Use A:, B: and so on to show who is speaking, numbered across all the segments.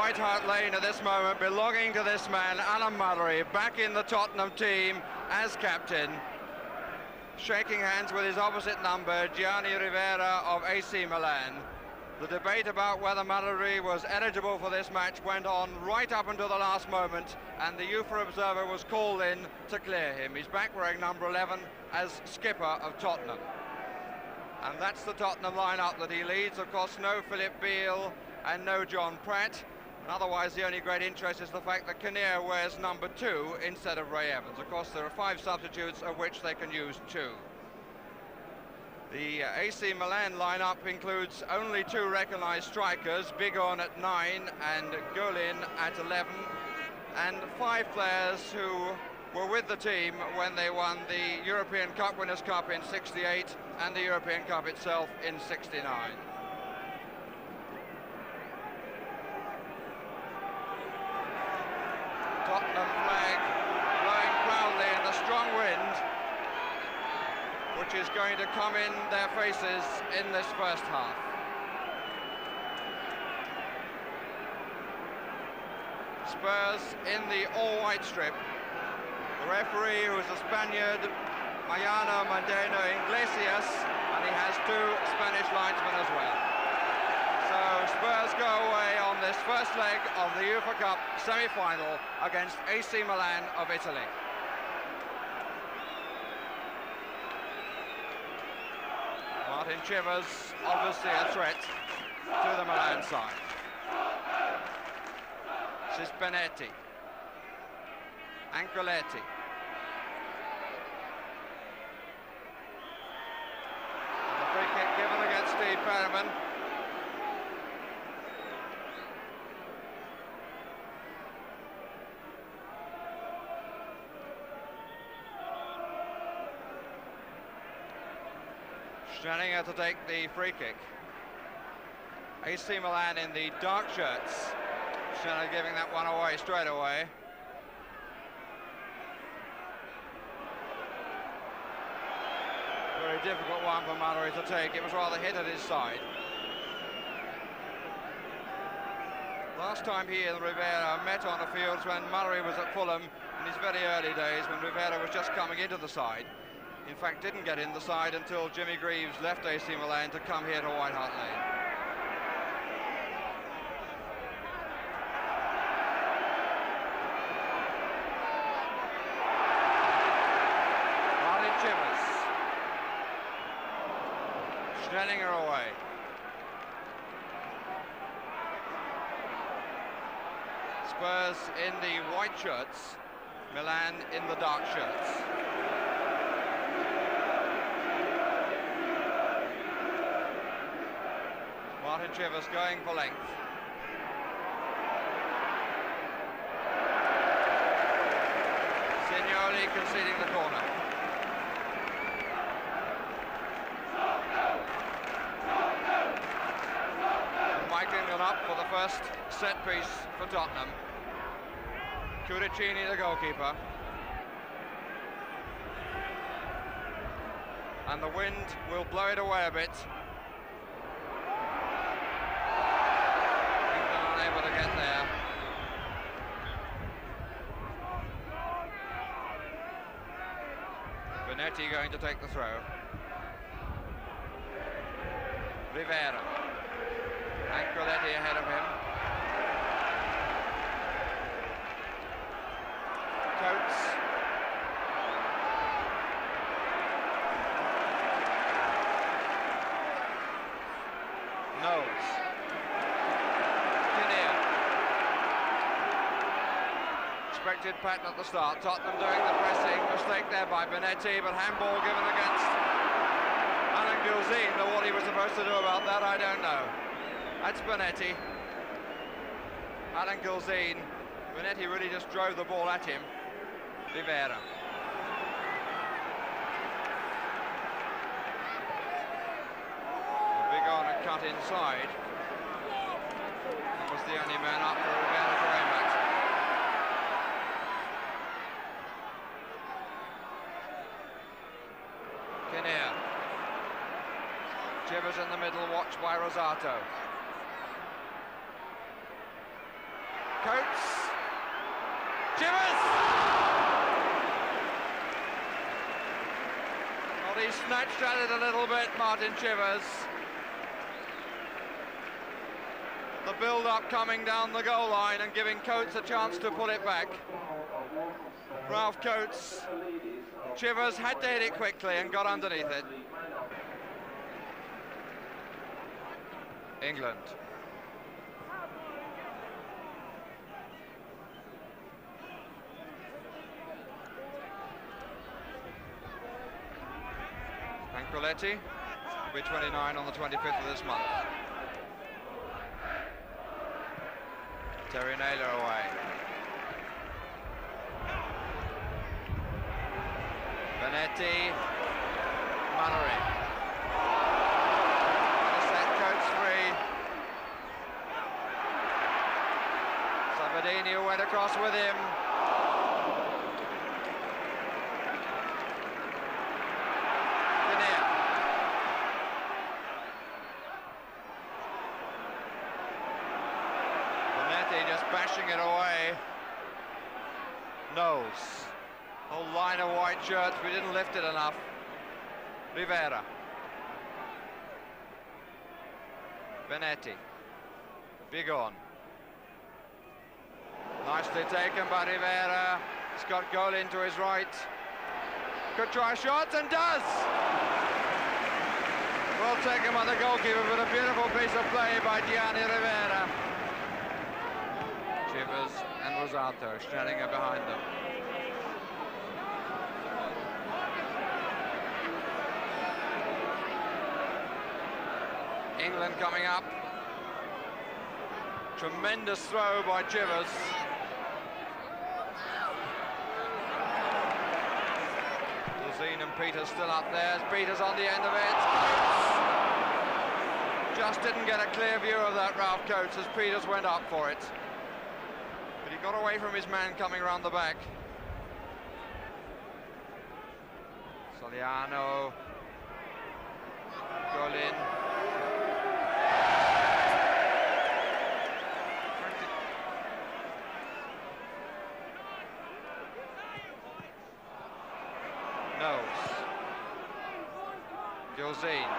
A: White Hart Lane at this moment, belonging to this man, Alan Mullery, back in the Tottenham team as captain, shaking hands with his opposite number, Gianni Rivera of AC Milan. The debate about whether Mullery was eligible for this match went on right up until the last moment, and the UEFA observer was called in to clear him. He's back wearing number 11 as skipper of Tottenham. And that's the Tottenham lineup that he leads. Of course, no Philip Beale and no John Pratt. And otherwise, the only great interest is the fact that Kinnear wears number 2 instead of Ray Evans. Of course, there are 5 substitutes, of which they can use 2. The AC Milan lineup includes only 2 recognised strikers, Bigon at 9 and Gilzean at 11, and 5 players who were with the team when they won the European Cup Winners' Cup in '68 and the European Cup itself in '69. Tottenham flag blowing proudly in the strong wind, which is going to come in their faces in this first half. Spurs in the all-white strip. The referee, who is a Spaniard, Mariano Mandeno Iglesias, and he has 2 Spanish linesmen as well. So Spurs go away on this first leg of the UEFA Cup semi-final against AC Milan of Italy. Martin Chivers, obviously a threat to the Milan side. This is Benetti. Ancoletti. The free kick given against Steve Perryman. Jennings to take the free kick. AC Milan in the dark shirts. Jennings giving that one away straight away. Very difficult one for Mullery to take. It was rather hit at his side. Last time he and Rivera met on the fields when Mullery was at Fulham in his very early days, when Rivera was just coming into the side. In fact, didn't get in the side until Jimmy Greaves left AC Milan to come here to White Hart Lane. Martin Chivers. Jennings away. Spurs in the white shirts, Milan in the dark shirts. Martin Chivers going for length. Signoli conceding the corner. Michael up for the first set piece for Tottenham. Curicini, the goalkeeper. And the wind will blow it away a bit. Unable to get there. Benetti going to take the throw. Rivera. Ancoletti ahead of him. Coates. Knowles. Kinnear. Expected pattern at the start. Tottenham doing the pressing. Mistake there by Benetti, but handball given against Alan Gilzean. Now what he was supposed to do about that, I don't know. That's Benetti. Alan Gilzean. Benetti really just drove the ball at him. Rivera. Big on a cut inside. That was the only man up for Rivera to aim at. Kinnear. Chivers in the middle, watched by Rosato. Coates. Chivers! Well, he snatched at it a little bit, Martin Chivers. The build-up coming down the goal line and giving Coates a chance to pull it back. Ralph Coates. Chivers had to hit it quickly and got underneath it. England. Ancoletti will be 29 on the 25th of this month. Terry Naylor away. Benetti, Mullery. Set Coates free. Sabadini went across with him. Kinnear. Benetti just bashing it away. Knowles. Whole line of white shirts, we didn't lift it enough. Rivera. Benetti. Big on. Nicely taken by Rivera. He's got goal into his right. Could try shots and does! Well taken by the goalkeeper, but a beautiful piece of play by Gianni Rivera. Chivers and Rosato standing behind them. England coming up. Tremendous throw by Chivers. Gilzean and Peters still up there. Peters on the end of it. Just didn't get a clear view of that, Ralph Coates, as Peters went up for it. But he got away from his man coming round the back. Soliano. Goal in. Knowles. Gilzean.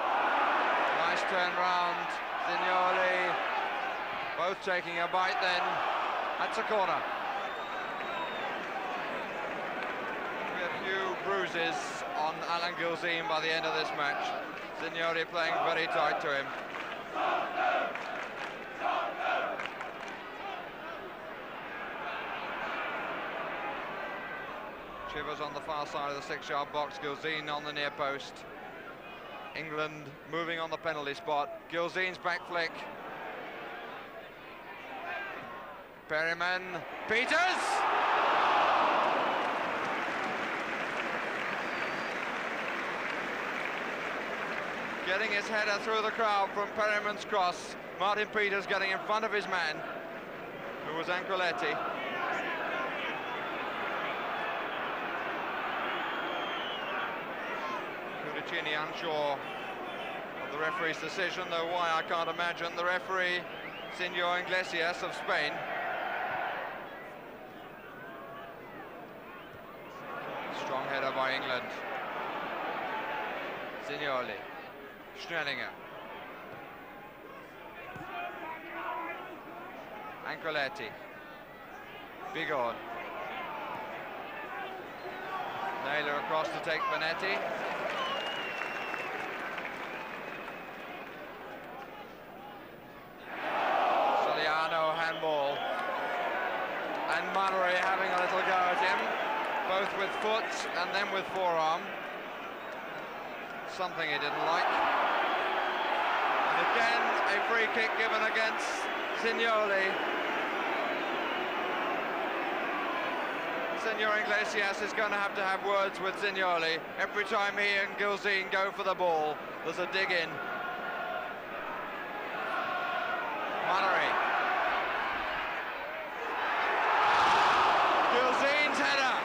A: Nice turn round. Zignoli. Both taking a bite then. That's a corner. A few bruises on Alan Gilzean by the end of this match. Zignoli playing very tight to him. Chivers on the far side of the 6-yard box, Gilzean on the near post. England moving on the penalty spot. Gilzean's back flick. Perryman, Peters! Getting his header through the crowd from Perryman's cross. Martin Peters getting in front of his man, who was Ancoletti. Cudicini unsure of the referee's decision, though why I can't imagine. The referee, Senor Iglesias of Spain. Strong header by England. Zignoli. Schnellinger. Ancoletti. Big on. Naylor across to take Benetti. Soliano handball. And Mullery having a little go at him, both with foot and then with forearm. Something he didn't like. And again, a free kick given against Zignoli. Senor Iglesias is going to have words with Zignoli. Every time he and Gilzean go for the ball, there's a dig in. Mullery. Gilzean's header.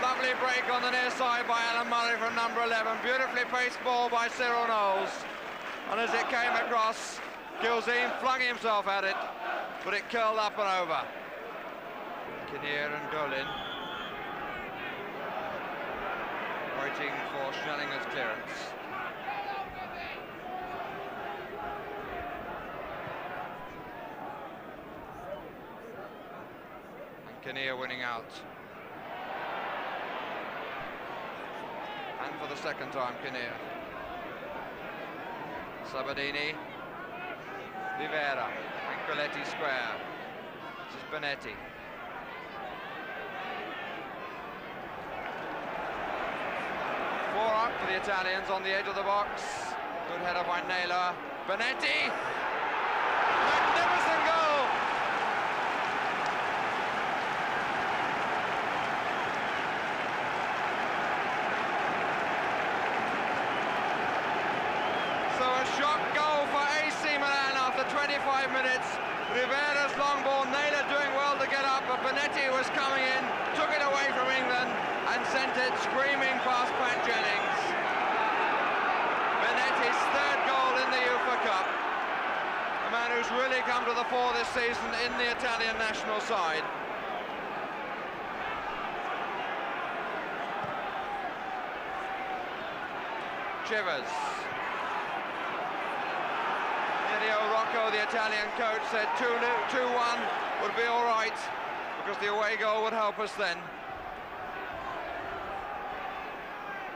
A: Lovely break on the near side by Alan Mullery from number 11. Beautifully placed ball by Cyril Knowles. And as it came across, Gilzean flung himself at it, but it curled up and over. Kinnear and Golin waiting for Schnellinger's clearance. And Kinnear winning out. And for the second time, Kinnear. Sabadini, Rivera, Anquilletti square. This is Benetti. Four up for the Italians on the edge of the box. Good header by Naylor. Benetti! Magnificent goal! So a shock goal for AC Milan after 25 minutes. Rivera's long ball, Naylor doing well to get up, but Benetti was coming in, took it away from England and sent it screaming past Pat Jennings. Benetti's third goal in the UEFA Cup. A man who's really come to the fore this season in the Italian national side. Chivers. Rocco, the Italian coach, said 2-1 would be all right because the away goal would help us then.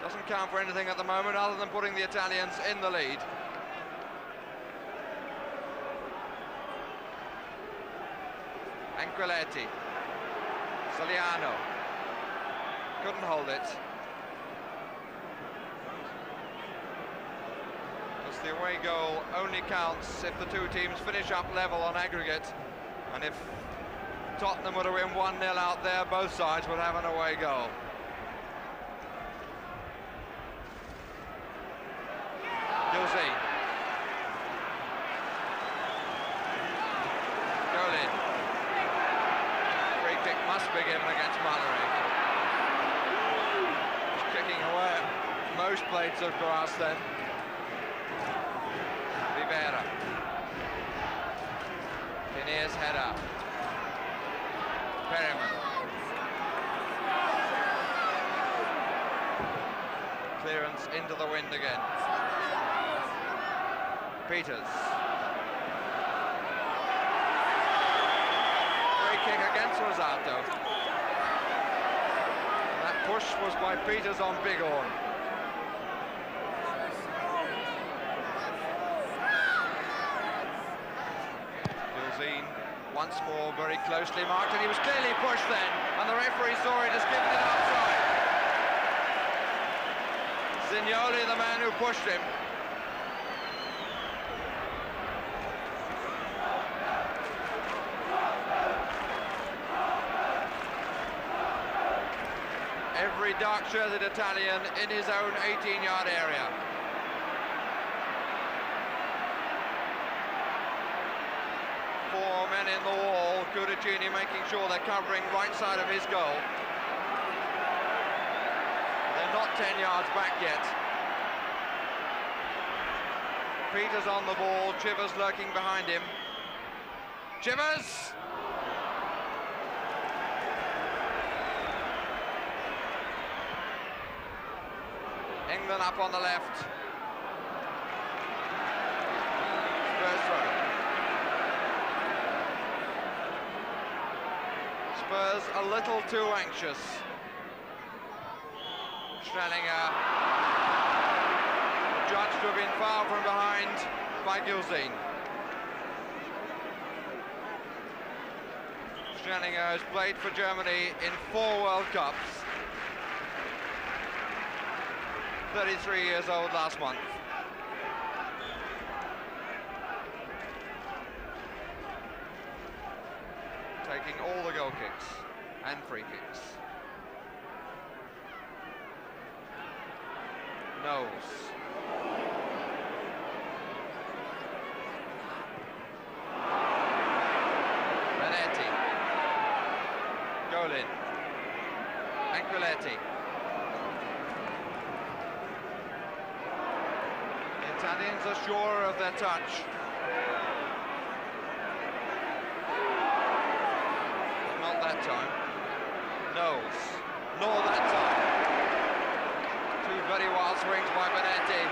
A: Doesn't count for anything at the moment other than putting the Italians in the lead. Anquilletti, Soliano, couldn't hold it. The away goal only counts if the two teams finish up level on aggregate, and if Tottenham were to win 1-0 out there, both sides would have an away goal. Gilzean. Golin. Free kick must be given against Mullery. He's kicking away at most blades of grass then. Rivera. Kinnear's header. Perryman. Clearance into the wind again. Peters. Free kick against Rosato. That push was by Peters on Bighorn. Once more very closely marked, and he was clearly pushed then, and the referee saw it, has given it outside. Zignoli, the man who pushed him. Every dark-shirted Italian in his own 18-yard area. Four men in the wall, Cudicini making sure they're covering right side of his goal. They're not 10 yards back yet. Peters on the ball, Chivers lurking behind him. Chivers! England up on the left. Spurs throw. Spurs a little too anxious. Schnellinger, judged to have been far from behind by Gilzean. Schnellinger has played for Germany in 4 World Cups. 33 years old last month. Taking all the goal kicks and free kicks. Knowles. Benetti. Golin. Anquilletti. The Italians are sure of their touch. that time. Knowles. Nor that time. Two very wild swings by Benetti.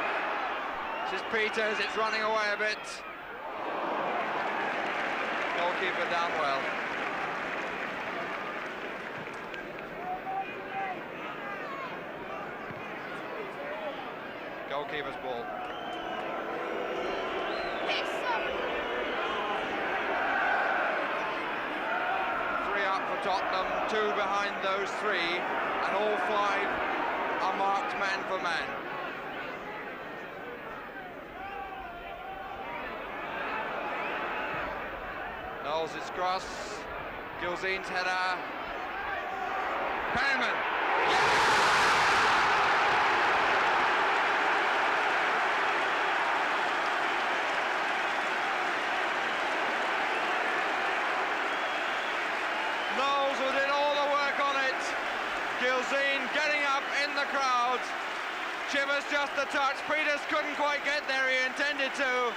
A: This is Peters, it's running away a bit. Goalkeeper down well. Goalkeeper's ball. Three up for Tottenham, two behind those three, and all five are marked man for man. Knowles, it's cross. Gilzean's header. Perryman. Knowles who did all the work on it. Gilzean getting up in the crowd. Chivers just a touch. Peters couldn't quite get there, he intended to,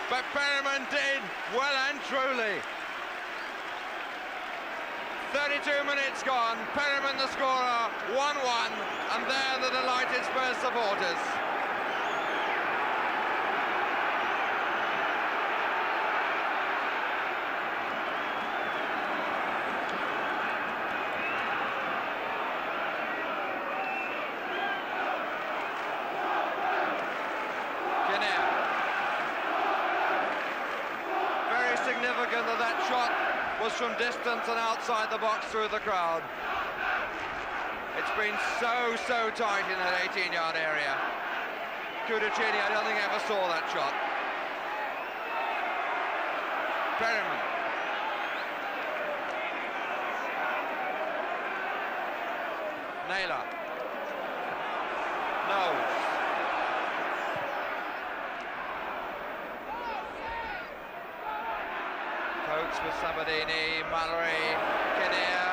A: but Perryman did well and truly. 32 minutes gone, Perryman the scorer, 1-1, and there the delighted Spurs supporters. Kinnear. Very significant that shot was from distance and outside the box through the crowd. It's been so tight in that 18-yard area. Cudicini, I don't think ever saw that shot. Perryman. Naylor. Knowles. Coates with Sabadini, Mullery, Kinnear.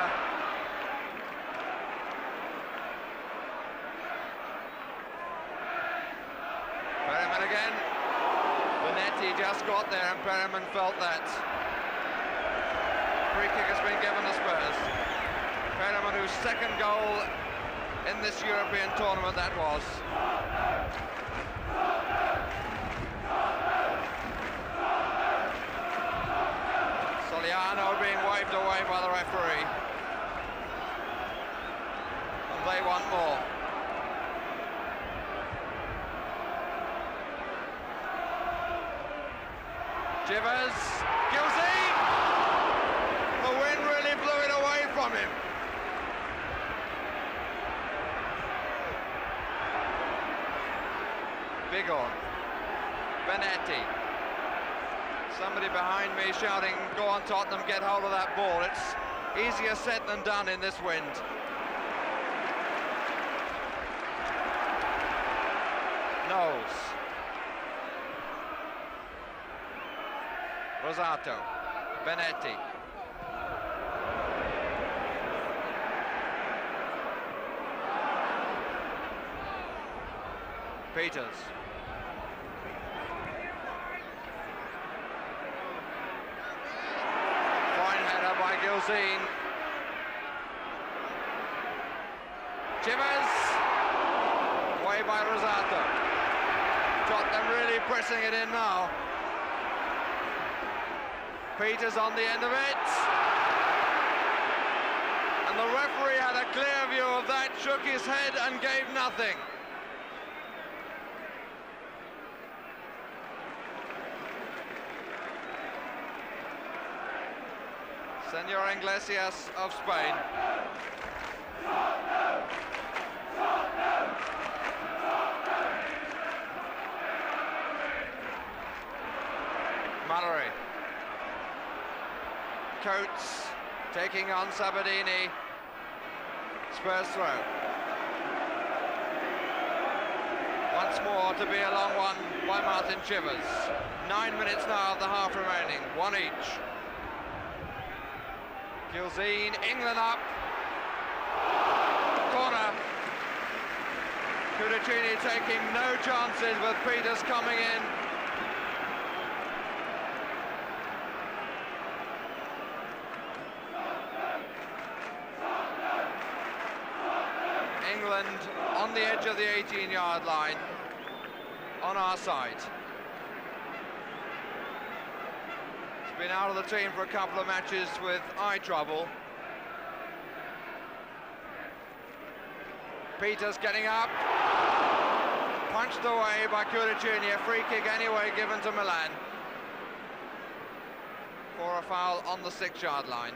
A: Perryman again. Benetti just got there and Perryman felt that. Free kick has been given to Spurs. Perryman, whose second goal in this European tournament that was. Being waved away by the referee, and they want more. Chivers, Gilzean! The wind really blew it away from him. Big on. Benetti. Somebody behind me shouting, go on Tottenham, get hold of that ball. It's easier said than done in this wind. Knowles. Rosato. Benetti. Peters. Gilzean. Chivers. Away by Rosato. Tottenham really pressing it in now. Peters on the end of it. And the referee had a clear view of that, shook his head and gave nothing. Senor Iglesias of Spain. Mullery. Coates taking on Sabadini. Spurs throw. Once more to be a long one by Martin Chivers. 9 minutes now of the half remaining, one each. Gilzean, England up. Corner. Cudicini taking no chances with Peters coming in. stand on the edge of the 18-yard line on our side. He's been out of the team for a couple of matches with eye trouble. Peters getting up, punched away by Gilzean. Free kick anyway given to Milan for a foul on the 6-yard line.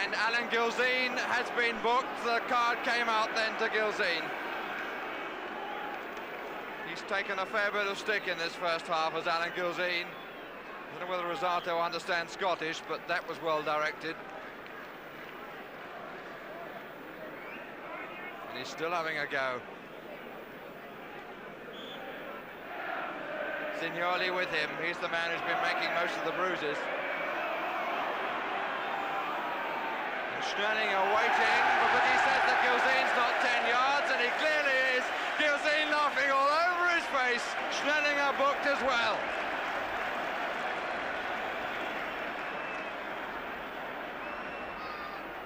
A: And Alan Gilzean has been booked. The card came out then to Gilzean. He's taken a fair bit of stick in this first half as Alan Gilzean. I don't know whether Rosato understands Scottish, but that was well directed. And he's still having a go. Signoli with him. He's the man who's been making most of the bruises. And Schnelling are waiting, but he says that Gilzean's not 10 yards, and he clearly is. Gilzean laughing all over his face. Schnelling are booked as well.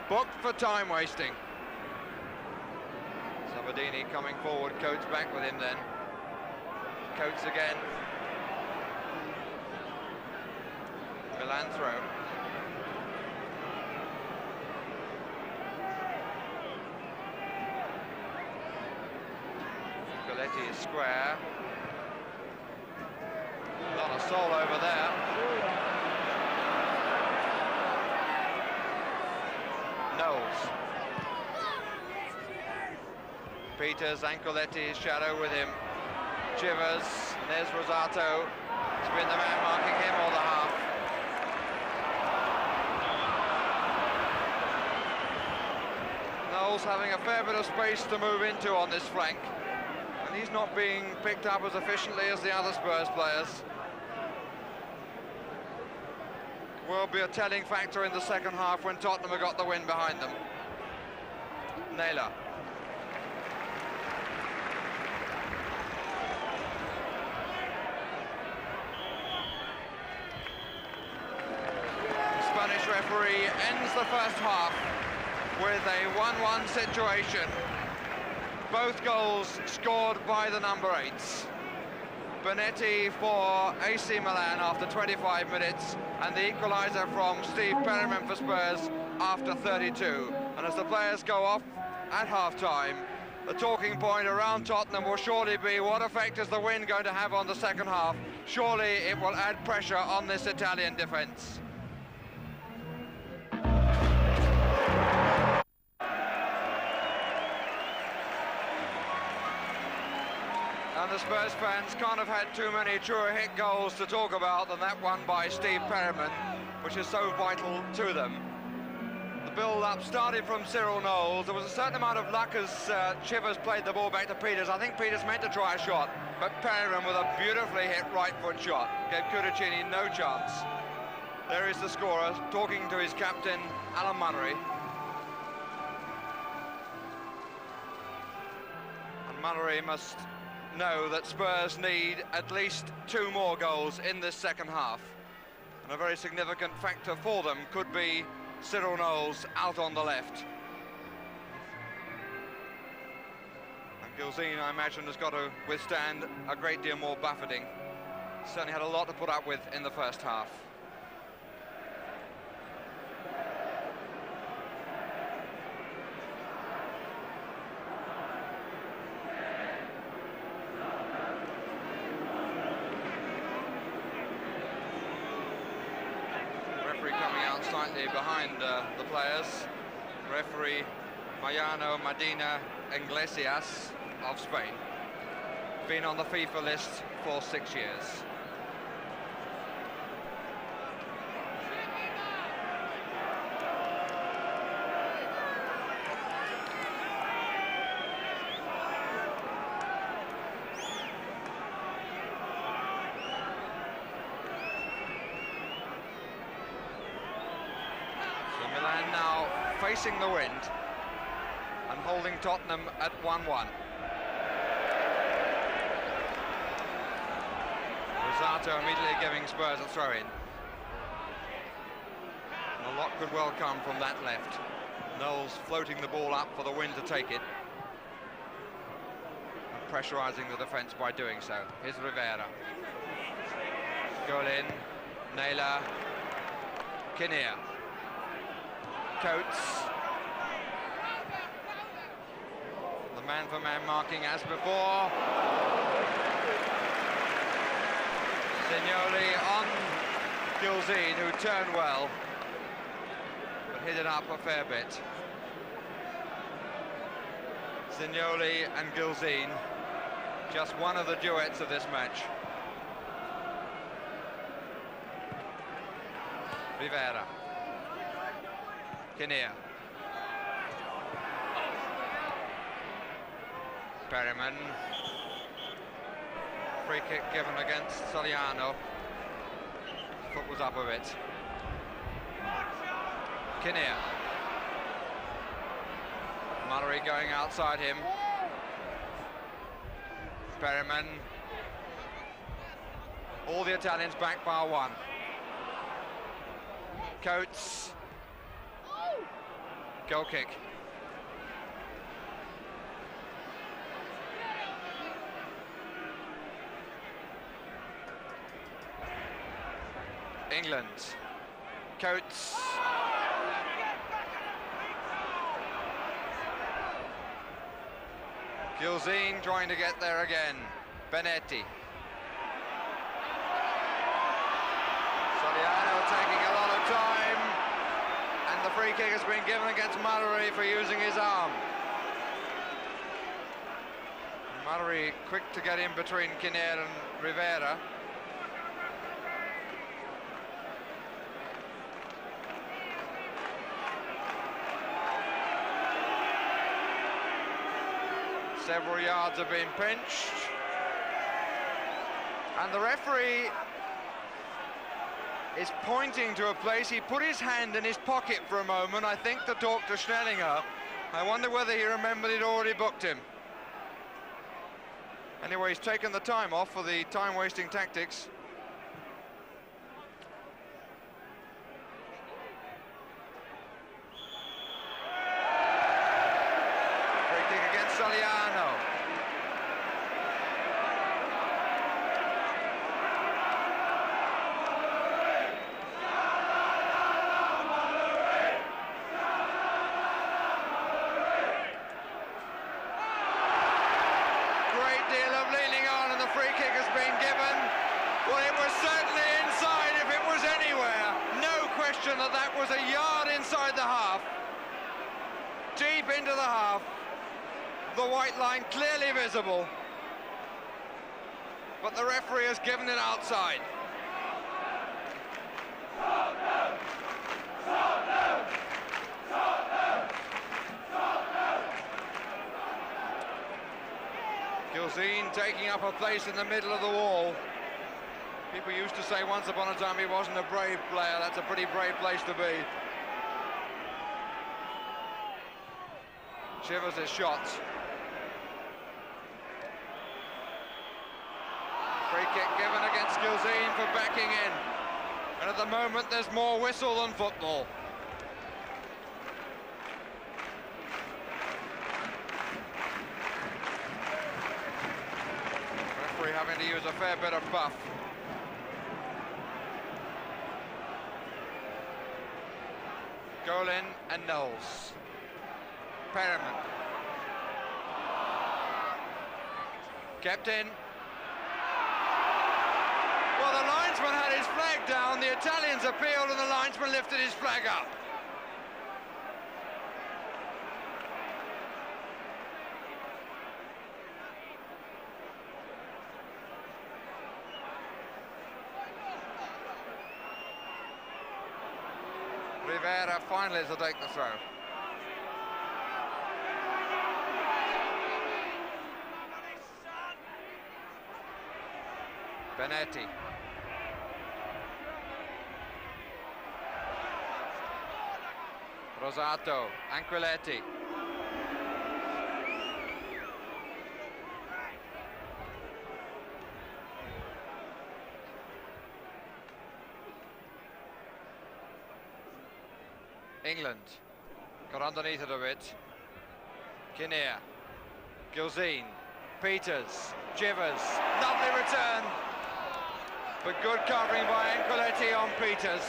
A: Booked for time wasting. Sabadini coming forward, Coates back with him then. Coates again. Milan throw. Coletti is square. A lot of soul over there. Knowles. Peters, Ancoletti's shadow with him. Chivers, there's Rosato. He's been the man marking him all the half. Knowles having a fair bit of space to move into on this flank. And he's not being picked up as efficiently as the other Spurs players. Will be a telling factor in the second half when Tottenham have got the win behind them. Naylor. Spanish referee ends the first half with a 1-1 situation. Both goals scored by the number 8s. Bonetti for AC Milan after 25 minutes, and the equalizer from Steve Perryman for Spurs after 32. And as the players go off at half-time, the talking point around Tottenham will surely be what effect is the win going to have on the second half. Surely it will add pressure on this Italian defence. And the Spurs fans can't have had too many truer hit goals to talk about than that one by Steve Perryman, which is so vital to them. The build-up started from Cyril Knowles. There was a certain amount of luck as Chivers played the ball back to Peters. I think Peters meant to try a shot, but Perryman with a beautifully hit right foot shot gave Cudicini no chance. There is the scorer talking to his captain, Alan Mullery. And Mullery must know that Spurs need at least 2 more goals in this second half, and a very significant factor for them could be Cyril Knowles out on the left. And Gilzean, I imagine, has got to withstand a great deal more buffeting. Certainly had a lot to put up with in the first half. Slightly behind the players. Referee Mariano Medina Iglesias of Spain. Been on the FIFA list for 6 years. Facing the wind and holding Tottenham at 1-1. Rosato immediately giving Spurs a throw-in. And a lot could well come from that left. Knowles floating the ball up for the wind to take it. And pressurising the defence by doing so. Here's Rivera. Goal in. Naylor. Kinnear. Coates. The man-for-man marking as before. Signoli on Gilzean, who turned well, but hit it up a fair bit. Signoli and Gilzean, just one of the duets of this match. Rivera. Kinnear. Perryman. Free kick given against Soliano. Foot was up a bit. Kinnear. Mullery going outside him. Perryman. All the Italians back by one. Coates. Goal kick. England. Coates. Gilzean trying to get there again. Benetti. Soliano taking a lot of time, and the free kick has been given against Mullery for using his arm. Mullery quick to get in between Kinnear and Rivera. Several yards have been pinched, and the referee is pointing to a place. He put his hand in his pocket for a moment, I think, to talk to Schnellinger. I wonder whether he remembered he'd already booked him. Anyway, he's taken the time off for the time-wasting tactics. Free kick against Soliano. That was a yard inside the half, deep into the half, the white line clearly visible, but the referee has given it outside. Gilzean taking up a place in the middle of the wall. People used to say once upon a time he wasn't a brave player. That's a pretty brave place to be. Chivers' shot. Free kick given against Gilzean for backing in. And at the moment there's more whistle than football. Referee having to use a fair bit of buff. Goal in and Knowles. Perryman. Kept in. Well, the linesman had his flag down, the Italians appealed and the linesman lifted his flag up. Rivera finally to take the throw. Benetti. Rosato, Anquiletti. England. Got underneath it a bit. Kinnear, Gilzean, Peters, Chivers, lovely return, but good covering by Anquilletti on Peters.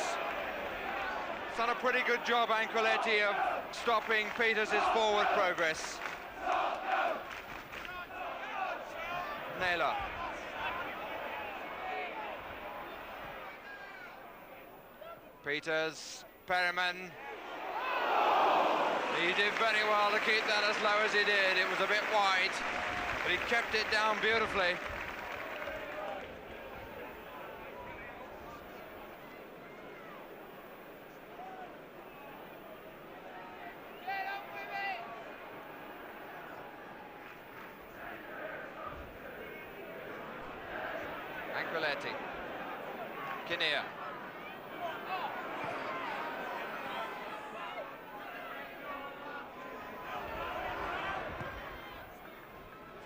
A: He's done a pretty good job, Anquilletti, of stopping Peters' forward progress. Naylor. Peters, Perryman. He did very well to keep that as low as he did. It was a bit wide, but he kept it down beautifully. Anquilletti, Kinnear.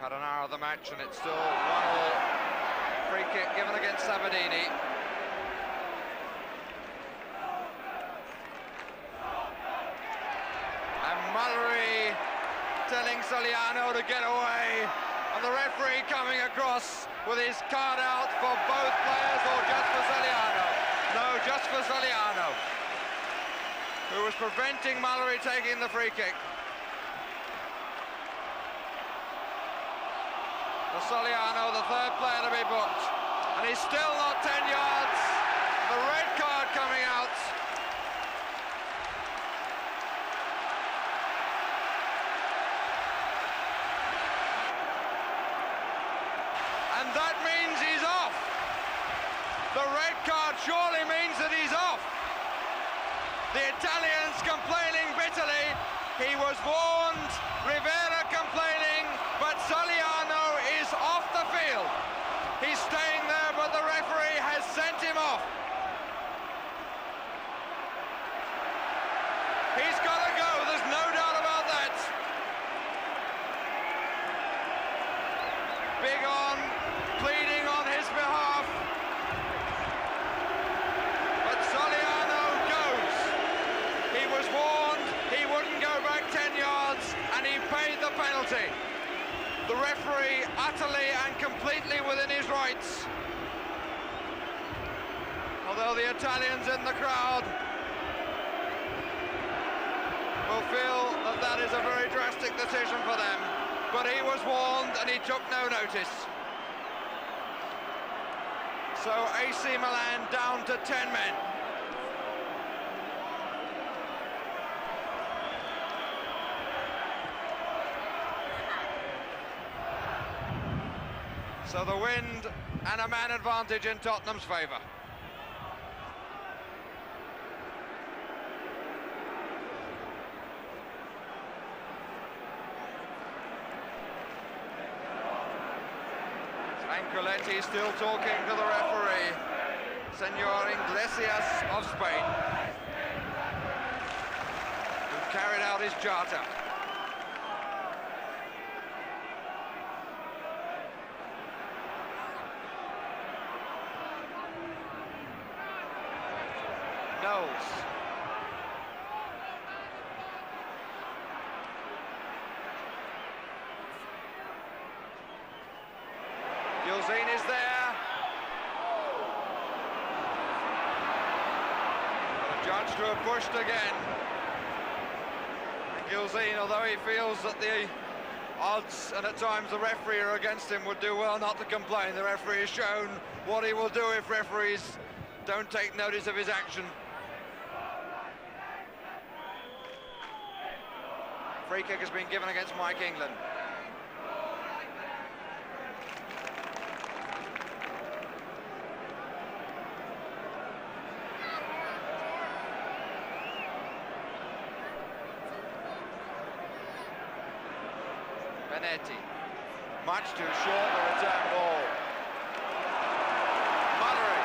A: Had an hour of the match and it's still 1-1. Free kick given against Sabadini. And Mullery telling Soliano to get away, and the referee coming across with his card out for both players, or just for Soliano? No, just for Soliano, who was preventing Mullery taking the free kick. For Soliano, the third player to be booked, and he's still not 10 yards. The red card coming out. And that means he's off. The red card surely means that he's off. The Italians complaining bitterly. He was warned, Rivera complaining, but Soliano is off the field. He's staying there, but the referee has sent him off. He's got to go, there's no doubt about that. Big on, pleading on his behalf. But Soliano goes. He was warned, he wouldn't go back 10 yards, and he paid the penalty. The referee utterly and completely within his rights. Although the Italians in the crowd will feel that that is a very drastic decision for them. But he was warned and he took no notice. So AC Milan down to 10 men. So the wind and a man advantage in Tottenham's favour. Anquilletti still talking to the referee, Senor Iglesias of Spain, who carried out his charter. Knowles. Gilzean is there. The judge to have pushed again. And Gilzean, although he feels that the odds and at times the referee are against him, would do well not to complain. The referee has shown what he will do if referees don't take notice of his action. Free kick has been given against Mike England. Benetti, much too short the return ball. Mullery,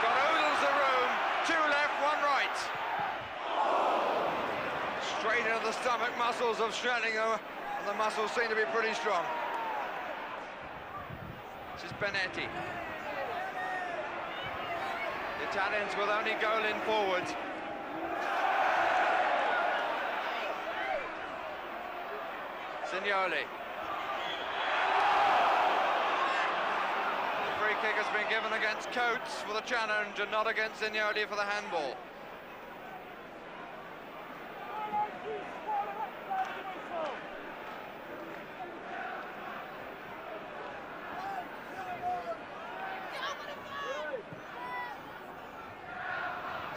A: got oodles of room, 2 left, 1 right. Straight into the stomach muscles of Schreninger, and the muscles seem to be pretty strong. This is Benetti. The Italians with only goal in forward. Signoli. The free kick has been given against Coates for the challenge and not against Signoli for the handball.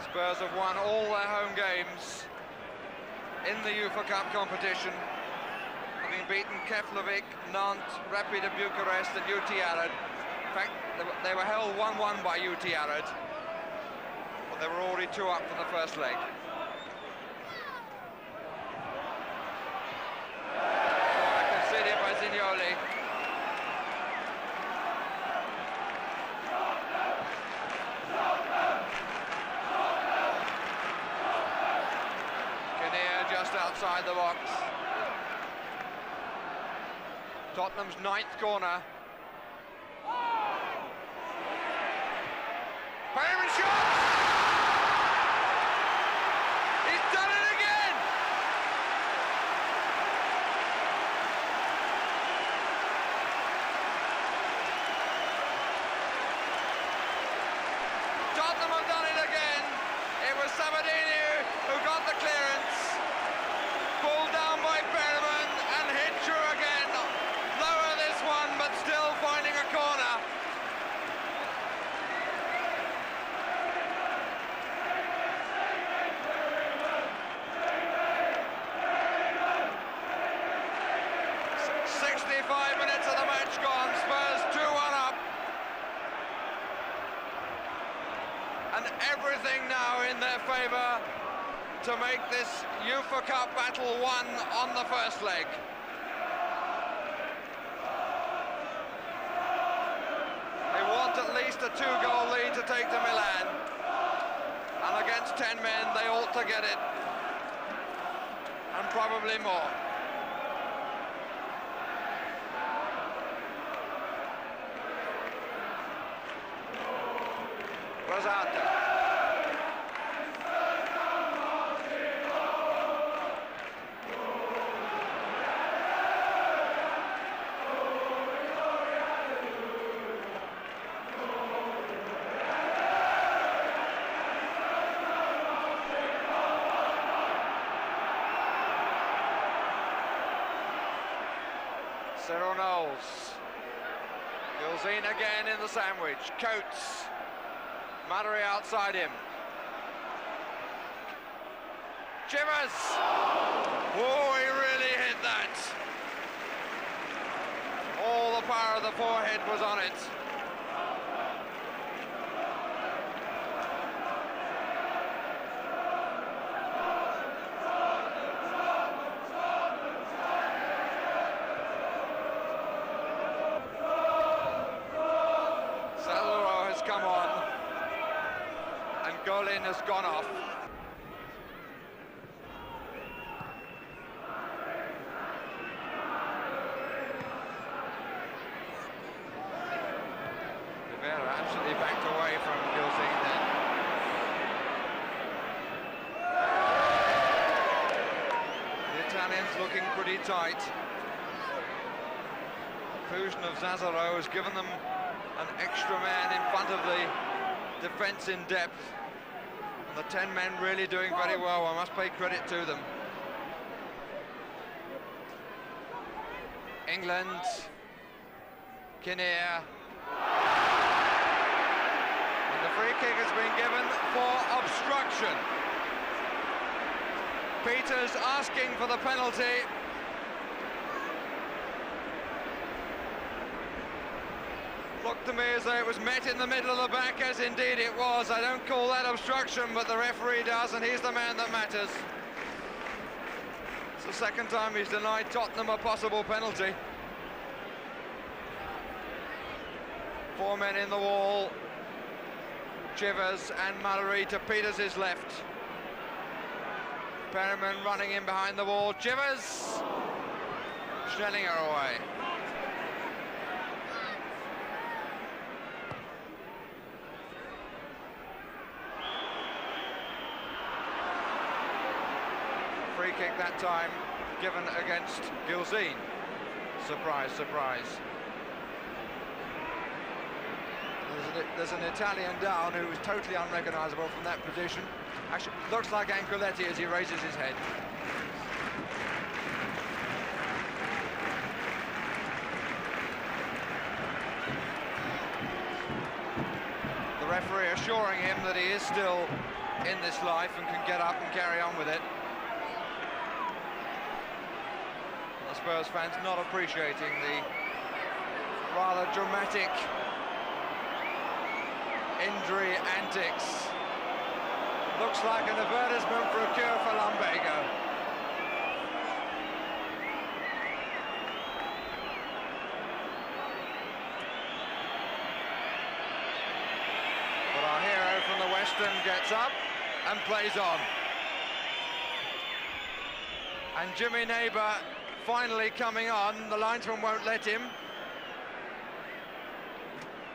A: Spurs have won all their home games in the UEFA Cup competition, having beaten Keflavik, Nantes, Rapid of Bucharest and UT Arad. In fact, they were held 1-1 by UT Arad, but they were already 2 up from the first leg. Conceded by Signoli. Kinnear just outside the box. Tottenham's 9th corner. Perryman shot! He's done it again! Tottenham have done it again. It was Sabadini who got the clearance. Pulled down by Perryman and hit through again. Lower this one, but still finding a corner. Minutes of the match gone, Spurs 2-1 up. And everything now in their favour to make this UEFA Cup battle 1 on the first leg. They want at least a 2-goal lead to take to Milan. And against 10 men, they ought to get it. And probably more. Rosata. Knowles. Gilzean again in the sandwich. Coates. Mullery outside him. Chivers! Oh, he really hit that. All the power of the forehead was on it. Come on, and Golin has gone off. Rivera absolutely backed away from Gilzean then. The Italians looking pretty tight. Fusion of Zazzaro has given them an extra man in front of the defence in depth, and the 10 men really doing very well. I must pay credit to them. England, Kinnear, and the free kick has been given for obstruction. Peters asking for the penalty. Looked to me as though it was met in the middle of the back, as indeed it was. I don't call that obstruction, but the referee does, and he's the man that matters. It's the second time he's denied Tottenham a possible penalty. 4 men in the wall. Chivers and Mullery to Peters' left. Perryman running in behind the wall. Chivers! Schnellinger away. Free kick that time given against Gilzean. Surprise, surprise. There's an Italian down who is totally unrecognisable from that position. Actually, looks like Ancoletti as he raises his head. The referee assuring him that he is still in this life and can get up and carry on with it. The Spurs fans not appreciating the rather dramatic injury antics. Looks like an advertisement for a cure for lumbago. But our hero from the Western gets up and plays on. And Jimmy Neighbour finally coming on. The linesman won't let him.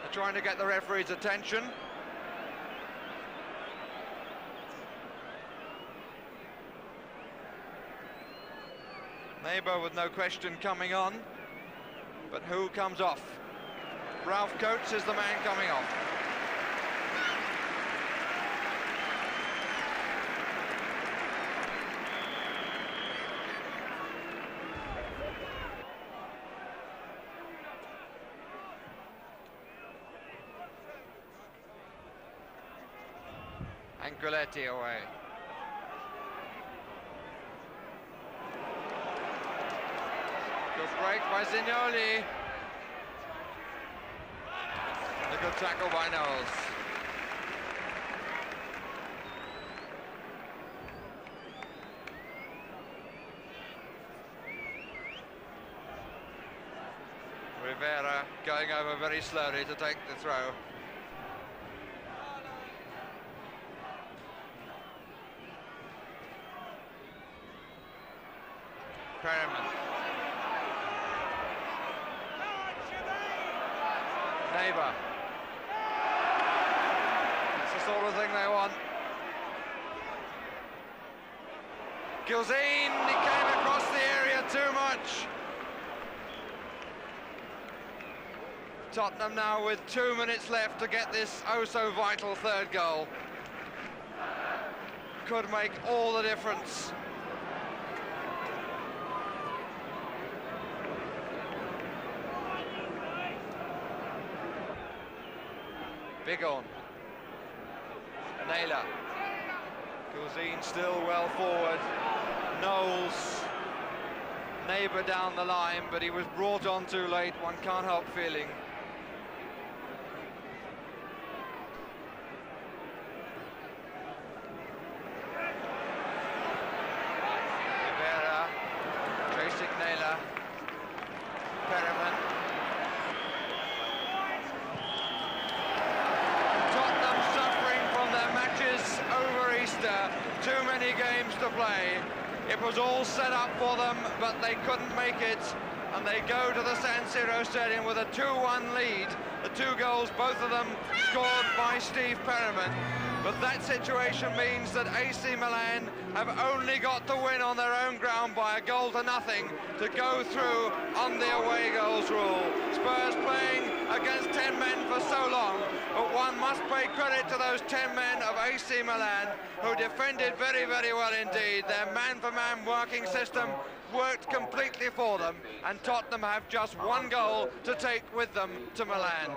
A: They're trying to get the referee's attention. Neighbour with no question coming on, but who comes off? Ralph Coates is the man coming off. Ancoletti away. Good break by Zignoli. And a good tackle by Knowles. Rivera going over very slowly to take the throw. Perryman. Neighbour. It's the sort of thing they want. Gilzean, he came across the area too much. Tottenham now with 2 minutes left to get this oh-so-vital third goal. Could make all the difference. Big on. Naylor. Gilzean still well forward. Knowles. Neighbour down the line, but he was brought on too late. One can't help feeling. Rivera chasing Naylor. Perryman. Too many games to play. It was all set up for them, but they couldn't make it, and they go to the San Siro Stadium with a 2-1 lead. The 2 goals, both of them scored by Steve Perryman. But that situation means that AC Milan have only got to win on their own ground by 1-0 to go through on the away goals rule. Spurs playing against 10 men for so long, but one must pay credit to those 10 men of AC Milan who defended very, very well indeed. Their man-for-man working system worked completely for them, and Tottenham have just 1 goal to take with them to Milan.